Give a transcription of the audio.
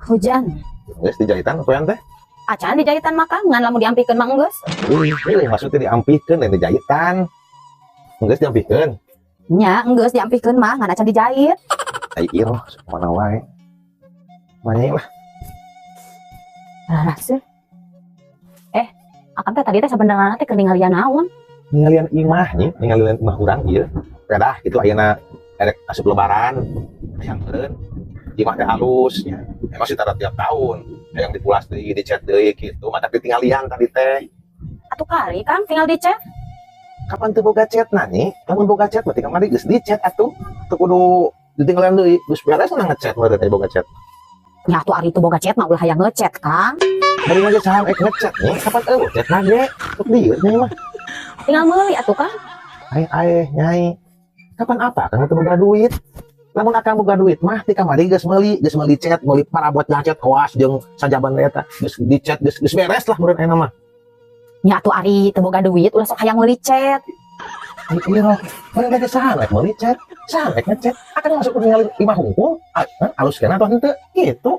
Hujan. Geus dijahitan poean teh. Acan dijahitan maka ngan lamun diampikeun mah geus. Maksudnya diampikeun dan dijahitan. Geus diampikeun. Nya geus diampikeun mah ngan acan dijahit. Ai iroh mana wae. Manya lah. Laras. Akan teh tadi teh sabenerna teh keur ningalian naon? Ningalian imah nih, ningalian imah urang ieu. Pedah itu ayeuna erek asup lebaran. Hayangkeun. Imah teh halus nya. Emang sih tara tiap tahun. Yang dipulas deui, dicat deui kitu, mah tapi tingalian tadi teh. Atuh kali Kang tinggal dicet. Kapan teu boga chatna nih? Lamun boga chat berarti kamari geus dicet atuh. Teu kudu ditinggalan deui. Geus beres na ngechat meureun aya boga chat. Nya atuh ari teu boga chat mah ulah hayang ngechat Kang. Dari ngajak saham ngechat nih, kapan chat nage? Tuk dieu nih mah. Tinggal meuli atuh Kang. Ae nyai. Kapan apa? Kan teu boga duit. Lamun akang boga duit mah ti kamari geus meuli chat, meuli parabot ngachat kawas jeung sajaban eta. Geus dichat geus beres lah meureun ayeuna mah. Nya atuh ari teu boga duit ulah sok hayang meuli chat. Ai ieu mun ngajak saham meuli chat, saham ngechat. Akan masuk ke ningali imah hungkul. Halus kana atuh henteu? Kitu.